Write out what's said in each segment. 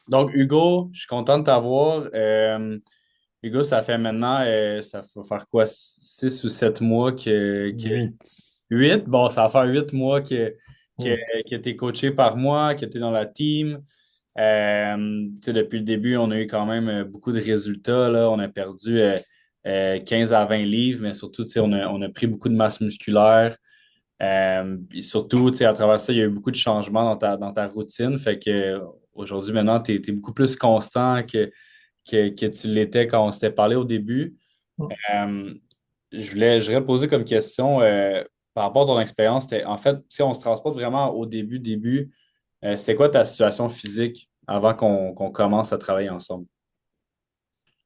Donc, Hugo, je suis content de t'avoir. Hugo, ça fait maintenant, ça va faire quoi, 6 ou 7 mois que 8. 8? Bon, ça va faire 8 mois que, 8. que tu es coaché par moi, que tu es dans la team. Tu sais, depuis le début, on a eu quand même beaucoup de résultats, là. On a perdu 15 à 20 livres, mais surtout, tu sais, on a pris beaucoup de masse musculaire. Puis surtout, tu sais, à travers ça, il y a eu beaucoup de changements dans ta routine. Fait que aujourd'hui, maintenant, tu es beaucoup plus constant que tu l'étais quand on s'était parlé au début. Euh, je voudrais te poser comme question par rapport à ton expérience. En fait, si on se transporte vraiment au début, c'était quoi ta situation physique avant qu'on commence à travailler ensemble?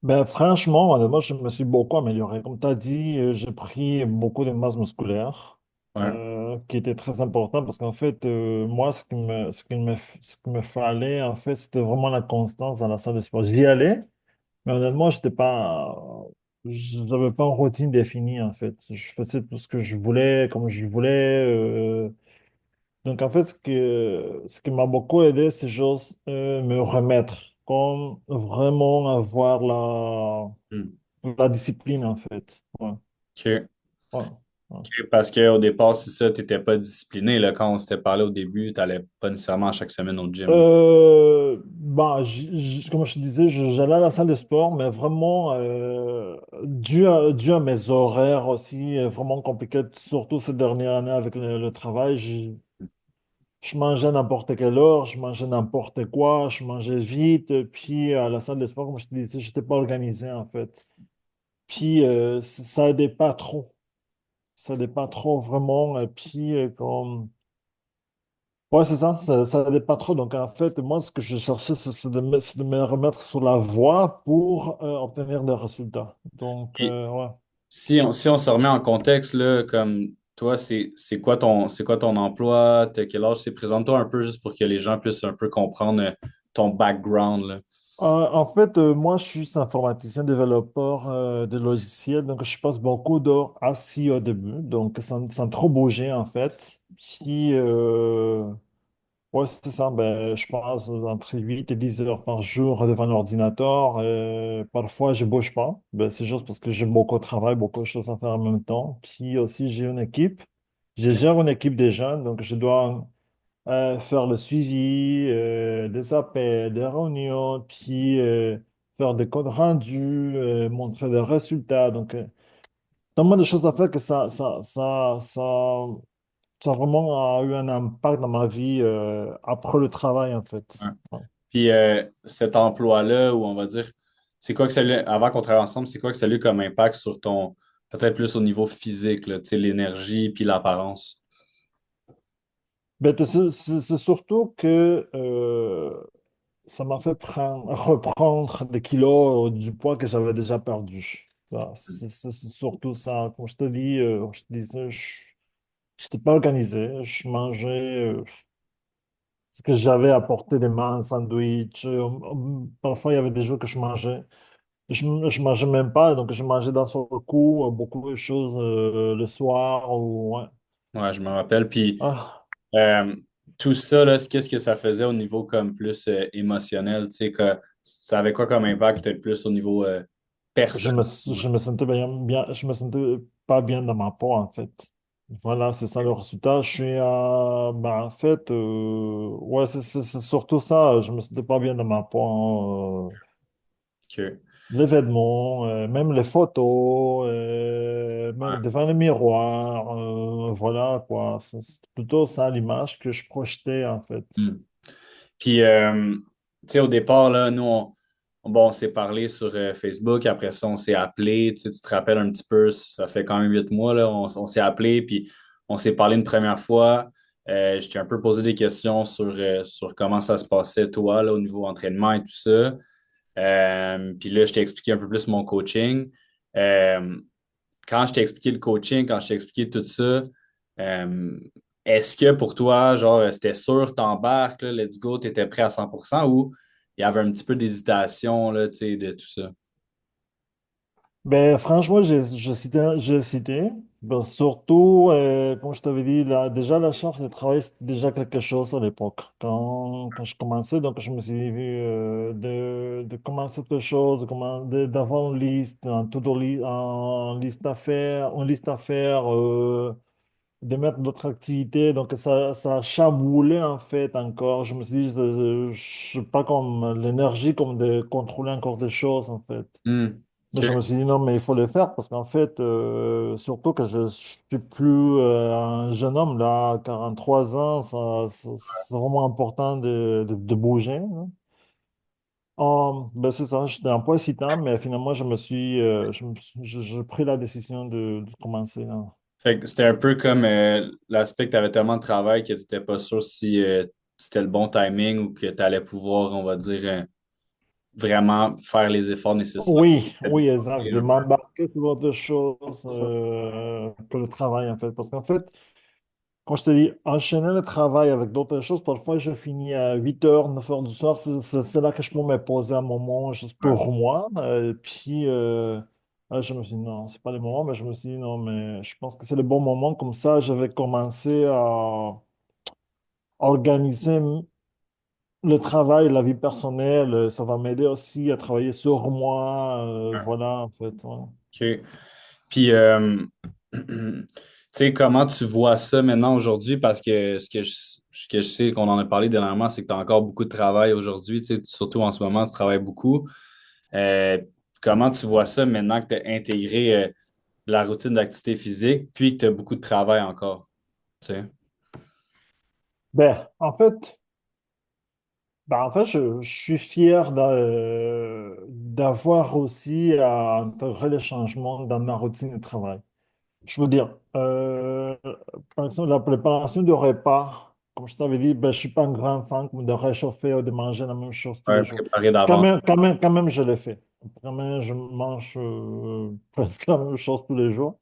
Ben, franchement, moi, je me suis beaucoup amélioré. Comme tu as dit, j'ai pris beaucoup de masse musculaire, Ouais. qui était très important parce qu'en fait, moi, ce qu'il me fallait, en fait, c'était vraiment la constance dans la salle de sport. J'y allais, mais honnêtement, je n'avais pas une routine définie, en fait. Je faisais tout ce que je voulais, comme je voulais. Donc, en fait, ce qui m'a beaucoup aidé, c'est juste me remettre, comme vraiment avoir Hmm. la discipline, en fait. Ouais, OK. ouais, ouais. Parce qu'au départ, c'est ça, tu n'étais pas discipliné. Là, quand on s'était parlé au début, tu n'allais pas nécessairement chaque semaine au gym. Bah, comme je te disais, j'allais à la salle de sport, mais vraiment, dû à mes horaires aussi, vraiment compliqués, surtout ces dernières années avec le travail, je mangeais à n'importe quelle heure, je mangeais n'importe quoi, je mangeais vite. Puis à la salle de sport, comme je te disais, je n'étais pas organisé en fait. Puis ça aidait pas trop. Ça aidait pas trop vraiment. Et puis comme... Ouais, c'est ça, ça aidait pas trop. Donc en fait, moi, ce que je cherchais, c'est de me remettre sur la voie pour obtenir des résultats. Donc, Puis, ouais. si on se remet en contexte, là, comme toi, c'est quoi ton emploi? T'as quel âge? Présente-toi un peu juste pour que les gens puissent un peu comprendre ton background, là. En fait, moi, je suis informaticien développeur de logiciels, donc je passe beaucoup d'heures assis au début, donc sans trop bouger en fait. Puis, ouais, c'est ça, ben, je passe entre 8 et 10 heures par jour devant l'ordinateur. Parfois, je bouge pas, ben, c'est juste parce que j'ai beaucoup de travail, beaucoup de choses à faire en même temps. Puis aussi, j'ai une équipe. Je gère une équipe de jeunes, donc je dois faire le suivi, des appels, des réunions, puis faire des codes rendus, montrer des résultats. Donc, tellement de choses à faire que ça vraiment a eu un impact dans ma vie après le travail, en Ouais. fait. Ouais. Puis cet emploi-là, où on va dire, c'est quoi que ça lui, avant qu'on travaille ensemble, c'est quoi que ça a eu comme impact sur ton, peut-être plus au niveau physique, là, tu sais, l'énergie puis l'apparence? Ben, c'est surtout que ça m'a fait reprendre des kilos du poids que j'avais déjà perdu. Voilà, c'est surtout ça. Comme je te dis, je te disais, je n'étais pas organisé. Je mangeais ce que j'avais à portée des mains, un sandwich. Parfois, il y avait des jours que je mangeais. Je mangeais même pas, donc je mangeais d'un seul coup beaucoup de choses le soir. Ou, ouais. Ouais, je me rappelle. Puis Ah, euh, tout ça, là, qu'est-ce que ça faisait au niveau comme plus émotionnel, tu sais, que ça avait quoi comme impact peut-être plus au niveau personnel? je me sentais je me sentais pas bien dans ma peau, en fait. Voilà, c'est ça le résultat. Je suis, ben, en fait, ouais, c'est surtout ça. Je me sentais pas bien dans ma peau, hein. Que, Les vêtements, même les photos, ouais. même devant le miroir, voilà quoi. C'est plutôt ça l'image que je projetais en fait. Hmm. Puis, tu sais, au départ, là, nous, bon, on s'est parlé sur Facebook. Après ça, on s'est appelé. Tu sais, tu te rappelles un petit peu, ça fait quand même 8 mois, là, on s'est appelé, puis on s'est parlé une première fois. Je t'ai un peu posé des questions sur comment ça se passait, toi, là, au niveau entraînement et tout ça. Puis là, je t'ai expliqué un peu plus mon coaching. Euh, Quand je t'ai expliqué le coaching, quand je t'ai expliqué tout ça, euh, est-ce que pour toi, genre, c'était sûr, t'embarques, là, let's go, t'étais prêt à 100% ou il y avait un petit peu d'hésitation, là, tu sais, de tout ça? Ben, franchement, j'ai cité. Ben, surtout, comme je t'avais dit, déjà la charge de travail, c'était déjà quelque chose à l'époque. Quand je commençais, donc je me suis vu de commencer quelque chose, d'avoir une liste, en liste à faire, une liste à faire, de mettre d'autres activités. Donc ça a chamboulé en fait encore. Je me suis dit, je sais pas comme l'énergie, comme de contrôler encore des choses en fait. Hmm. Mais OK. je me suis dit non, mais il faut le faire parce qu'en fait, surtout que je suis plus un jeune homme là, à 43 ans, c'est vraiment important de bouger, hein. Ben c'est ça, j'étais un peu hésitant, mais finalement, j'ai pris la décision de commencer, hein. Fait que c'était un peu comme l'aspect que tu avais tellement de travail que tu n'étais pas sûr si c'était le bon timing ou que tu allais pouvoir, on va dire, vraiment faire les efforts nécessaires. Oui, Peut-être oui, exact, bloquer de un peu. m'embarquer sur autre chose que le travail, en fait. Parce qu'en fait, quand je te dis enchaîner le travail avec d'autres choses, parfois je finis à 8 heures, 9 heures du soir. C'est là que je peux me poser un moment juste Ouais. pour moi. Puis, là, je me suis dit, non, c'est pas le moment, mais je me suis dit, non, mais je pense que c'est le bon moment. Comme ça, je vais commencer à organiser le travail, la vie personnelle. Ça va m'aider aussi à travailler sur moi. Voilà, en fait. Ouais. OK. Puis, tu sais, comment tu vois ça maintenant aujourd'hui? Parce que ce que je sais qu'on en a parlé dernièrement, c'est que tu as encore beaucoup de travail aujourd'hui. Tu sais, surtout en ce moment, tu travailles beaucoup. Euh, Comment tu vois ça maintenant que tu as intégré la routine d'activité physique, puis que tu as beaucoup de travail encore? Tu sais? Ben, en fait, je suis fier d'avoir aussi intégré les changements dans ma routine de travail. Je veux dire, par exemple, la préparation de repas, comme je t'avais dit, ben, je suis pas un grand fan comme de réchauffer ou de manger la même chose tous Ouais, les jours. préparé d'avance. Quand même, je l'ai fait. Quand même, je mange presque la même chose tous les jours.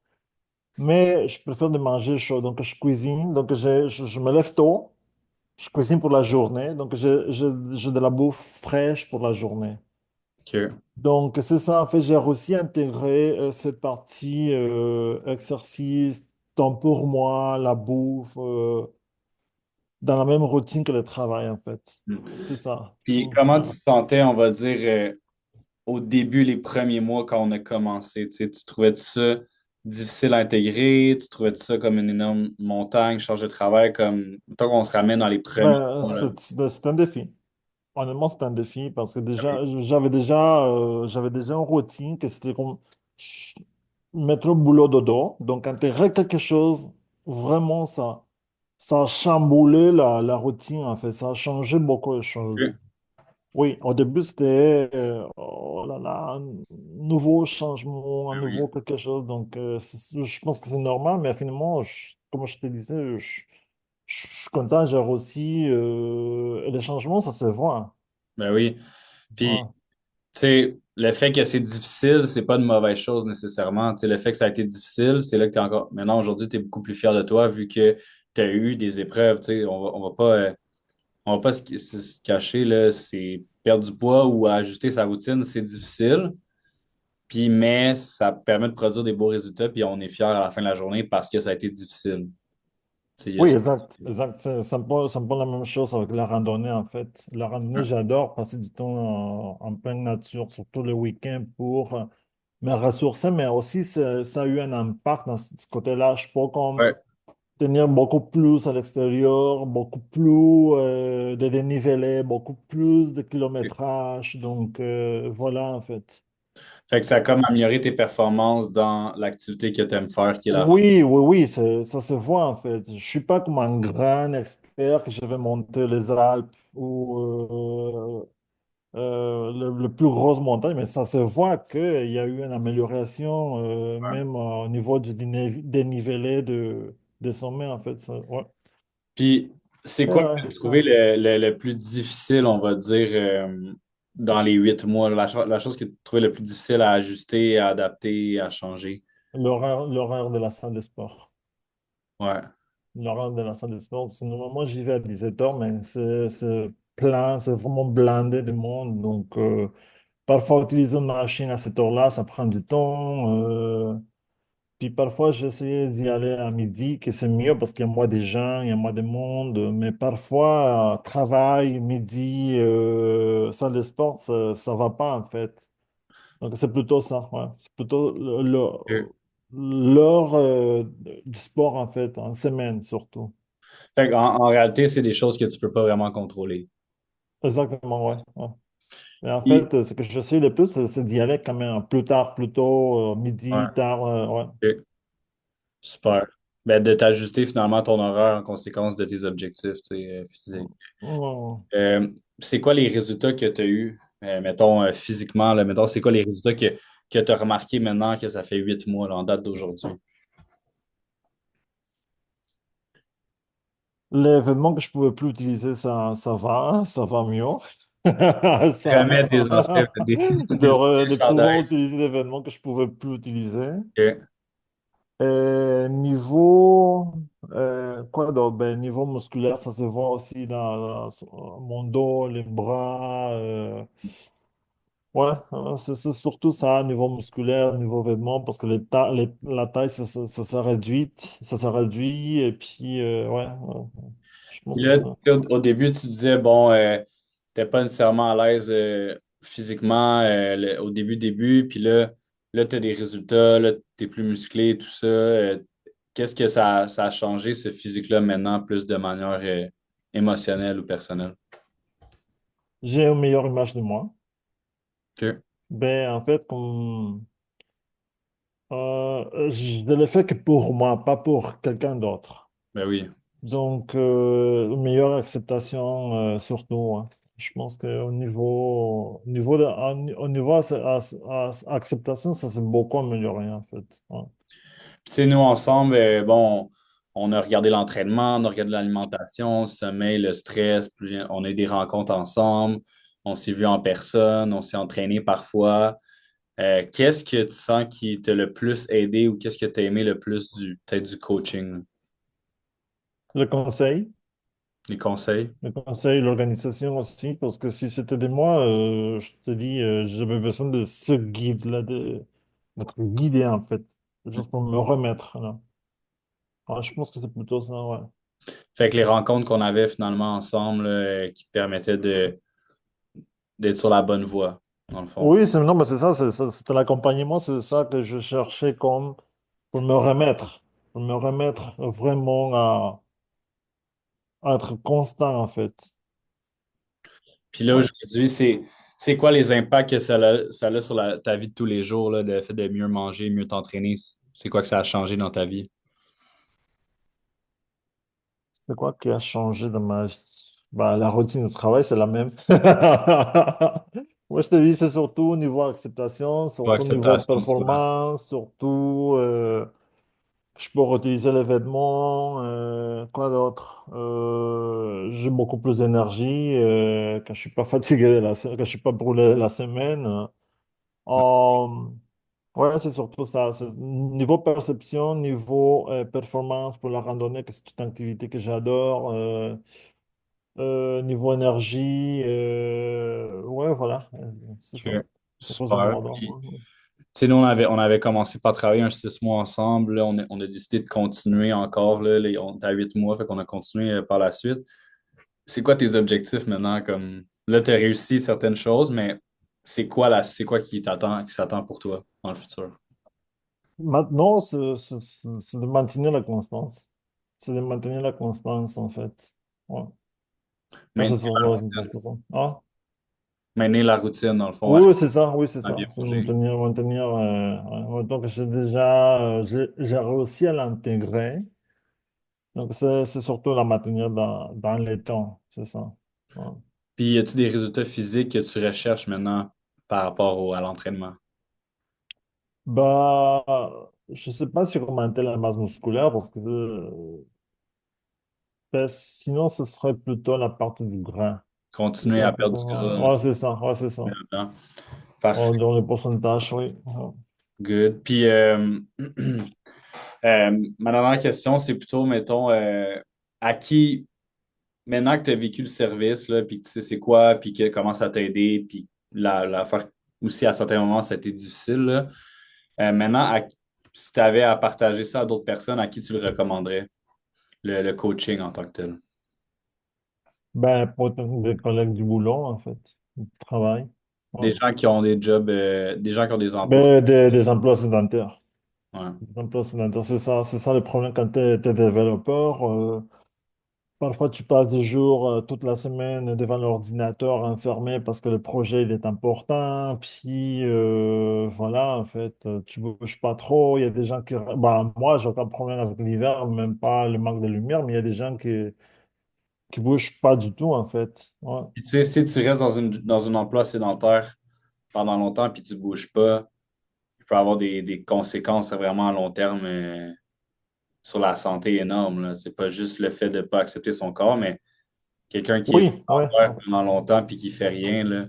Mais je préfère de manger chaud. Donc, je cuisine. Donc, je me lève tôt. Je cuisine pour la journée, donc j'ai de la bouffe fraîche pour la journée. OK. Donc c'est ça, en fait, j'ai aussi intégré cette partie exercice, temps pour moi, la bouffe, dans la même routine que le travail, en fait. Mm. C'est ça. Puis, comment tu te sentais, on va dire, au début, les premiers mois, quand on a commencé? Tu sais, tu trouvais ça difficile à intégrer? Tu trouvais ça comme une énorme montagne, charge de travail, comme tant qu'on se ramène dans les premiers mois, là? C'est un défi. Honnêtement, c'est un défi parce que déjà, j'avais déjà une routine que c'était comme mettre au boulot dodo. Donc, intégrer quelque chose, vraiment, ça a chamboulé la routine, en fait. Ça a changé beaucoup de choses. OK. Oui, au début, c'était, oh là là, un nouveau changement, un Ben nouveau oui. quelque chose. Donc, je pense que c'est normal, mais finalement, comme je te disais, je suis content, j'ai réussi. Et les changements, ça se voit. Ben oui. Puis, Ouais. tu sais, le fait que c'est difficile, c'est pas une mauvaise chose nécessairement. Tu sais, le fait que ça a été difficile, c'est là que tu es encore. Maintenant, aujourd'hui, tu es beaucoup plus fier de toi vu que tu as eu des épreuves. Tu sais, on va pas se cacher, là. C'est perdre du poids ou ajuster sa routine, c'est difficile. Puis, mais ça permet de produire des beaux résultats, puis on est fier à la fin de la journée parce que ça a été difficile. Tu sais, il y a Oui, ça. exact, exact. Ça me parle la même chose avec la randonnée, en fait. La randonnée, j'adore passer du temps en pleine nature, surtout le week-end, pour me ressourcer, mais aussi ça a eu un impact dans ce côté-là. Je peux comme Ouais. tenir beaucoup plus à l'extérieur, beaucoup plus de dénivelé, beaucoup plus de kilométrage. Donc, voilà, en fait. Fait que ça a comme amélioré tes performances dans l'activité que tu aimes faire, qui est la. Oui, oui, oui, ça se voit en fait. Je suis pas comme un grand expert que je vais monter les Alpes ou le plus grosse montagne, mais ça se voit qu'il y a eu une amélioration même au niveau du dénivelé des sommets en fait. Ouais. Puis, c'est quoi que tu as trouvé Ouais. le plus difficile, on va dire, dans les 8 mois? La chose que tu as trouvé le plus difficile à ajuster, à adapter, à changer? L'horaire de la salle de sport. Ouais. L'horaire de la salle de sport, sinon, moi j'y vais à 17 heures, mais c'est plein, c'est vraiment blindé de monde. Donc, Parfois, utiliser une machine à cette heure-là, ça prend du temps. Puis parfois, j'essayais d'y aller à midi, que c'est mieux parce qu'il y a moins de gens, il y a moins de monde. Mais parfois, travail, midi, salle de sport, ça va pas en fait. Donc c'est plutôt ça, ouais. C'est plutôt Ok. l'heure du sport en fait, en semaine surtout. Fait en réalité, c'est des choses que tu peux pas vraiment contrôler. Exactement, ouais. Ouais. Et en Puis, fait, ce que j'essaie le plus, c'est d'y aller quand même plus tard, plutôt ouais, midi, tard, ouais. ok, super. Ben, de t'ajuster finalement ton horaire en conséquence de tes objectifs, tu sais, physiques. Ouais. C'est quoi les résultats que tu as eus, mettons, physiquement, là, mettons, c'est quoi les résultats que tu as remarqué maintenant que ça fait 8 mois, là, en date d'aujourd'hui? L'événement que je pouvais plus utiliser, ça va mieux. Remettre des aspects, des De pouvoir chandails. utiliser l'événement que je pouvais plus utiliser. Ok. Niveau, quoi d'autre? Ben, niveau musculaire, ça se voit aussi dans mon dos, les bras. Ouais, c'est surtout ça, niveau musculaire, niveau vêtements, parce que la taille, ça s'est réduit, ça s'est réduit, et puis, ouais, ouais, je pense Puis que là, ça. au début, tu disais, bon, t'es pas nécessairement à l'aise physiquement au début, puis là, tu as des résultats, là, tu es plus musclé, tout ça. Qu'est-ce que ça a changé, ce physique-là, maintenant, plus de manière émotionnelle ou personnelle? J'ai une meilleure image de moi. OK. Ben, en fait, je le fais que pour moi, pas pour quelqu'un d'autre. Ben oui. Donc, une meilleure acceptation, surtout, hein. Je pense qu'au au niveau acceptation, ça s'est beaucoup amélioré, en fait. Ouais. Puis, tu sais, nous, ensemble, bon, on a regardé l'entraînement, on a regardé l'alimentation, le sommeil, le stress, puis on a eu des rencontres ensemble, on s'est vu en personne, on s'est entraîné parfois. Qu'est-ce que tu sens qui t'a le plus aidé ou qu'est-ce que tu as aimé le plus peut-être du coaching, Le conseil. les conseils? Le conseil, l'organisation aussi, parce que si c'était de moi, je te dis, j'avais besoin de ce guide-là, d'être guidé en fait, juste pour me remettre là. Ouais, je pense que c'est plutôt ça, ouais. Fait que les rencontres qu'on avait finalement ensemble qui te permettaient d'être sur la bonne voie, dans le fond. Oui, non, mais c'est ça, c'était l'accompagnement, c'est ça que je cherchais comme pour me remettre vraiment à être constant en fait. Puis là, Ouais. aujourd'hui, c'est quoi les impacts que ça a sur ta vie de tous les jours, là, le fait de mieux manger, mieux t'entraîner? C'est quoi que ça a changé dans ta vie? C'est quoi qui a changé dans ma vie? Bah, la routine de travail, c'est la même. Moi, je te dis, c'est surtout au niveau acceptation, Ou surtout au niveau acceptation de toi? performance, surtout je peux réutiliser les vêtements. Quoi d'autre? J'ai beaucoup plus d'énergie quand je suis pas fatigué, quand je suis pas brûlé la semaine. Euh, ouais, c'est surtout ça. Niveau perception, niveau performance pour la randonnée, que c'est une activité que j'adore. Niveau énergie, ouais, voilà, c'est ça. Ok. Grosso Super. modo. Puis, tu sais, nous, on avait commencé par travailler un 6 mois ensemble. Là, on a décidé de continuer encore. Là, on est à 8 mois, fait qu'on a continué par la suite. C'est quoi tes objectifs maintenant? Comme là, tu as réussi certaines choses, mais c'est quoi qui s'attend pour toi dans le futur? Maintenant, c'est de maintenir la constance. C'est de maintenir la constance, en fait. Ouais. Ouais, c'est Maintenir, ça, ouais, c'est ça. Ah? maintenir la routine, dans le fond, Oui, c'est ça, oui, c'est à bien ça. C'est manger. maintenir, ouais. Donc, j'ai réussi à l'intégrer. Donc, c'est surtout la maintenir dans les temps, c'est ça. Ouais. Puis, y a-tu des résultats physiques que tu recherches maintenant par rapport à l'entraînement? Bah, je sais pas si augmenter la masse musculaire parce que ben, sinon ce serait plutôt la partie du grain. C'est Continuer ça à qu'il perdre faut. du gras Ouais, c'est ça, ouais, c'est ça. là-dedans. Parfait, Dans les pourcentages, oui. Ouais. good. Puis, ma dernière question, c'est plutôt, mettons, à qui, maintenant que tu as vécu le service, là, puis que tu sais c'est quoi, puis comment ça t'a aidé, puis faire aussi, à certains moments, ça a été difficile, là. Maintenant, si tu avais à partager ça à d'autres personnes, à qui tu le recommanderais, le coaching en tant que tel? Ben, pour des collègues du boulot, en fait, du travail. Ouais. Des gens qui ont des jobs, des gens qui ont des emplois. Ben, des emplois sédentaires. Ouais. Des emplois sédentaires, c'est ça le problème quand tu es, développeur. Parfois, tu passes des jours, toute la semaine devant l'ordinateur enfermé parce que le projet il est important. Puis, voilà, en fait, tu bouges pas trop. Il y a des gens qui... Bah, moi, j'ai aucun problème avec l'hiver, même pas le manque de lumière, mais il y a des gens qui bougent pas du tout, en fait. Ouais. Puis, tu sais, si tu restes dans un emploi sédentaire pendant longtemps puis tu ne bouges pas, il peut avoir des conséquences vraiment à long terme sur la santé énormes, là. C'est pas juste le fait de ne pas accepter son corps, mais quelqu'un qui est Oui, ouais. sédentaire pendant longtemps puis qui fait rien, là,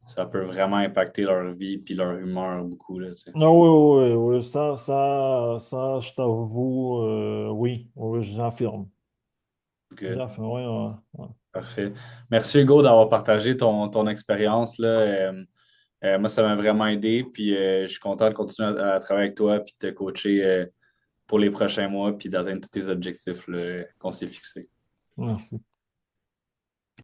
ça peut vraiment impacter leur vie puis leur humeur beaucoup, là, tu sais. Non, oui, oui, oui, ça, je t'avoue, oui, oui, j'affirme. Good. J'affirme, oui, ouais, ouais. Parfait. Merci Hugo d'avoir partagé ton expérience, là. Moi, ça m'a vraiment aidé, puis je suis content de continuer à travailler avec toi puis de te coacher pour les prochains mois puis d'atteindre tous tes objectifs là, qu'on s'est fixés. Merci.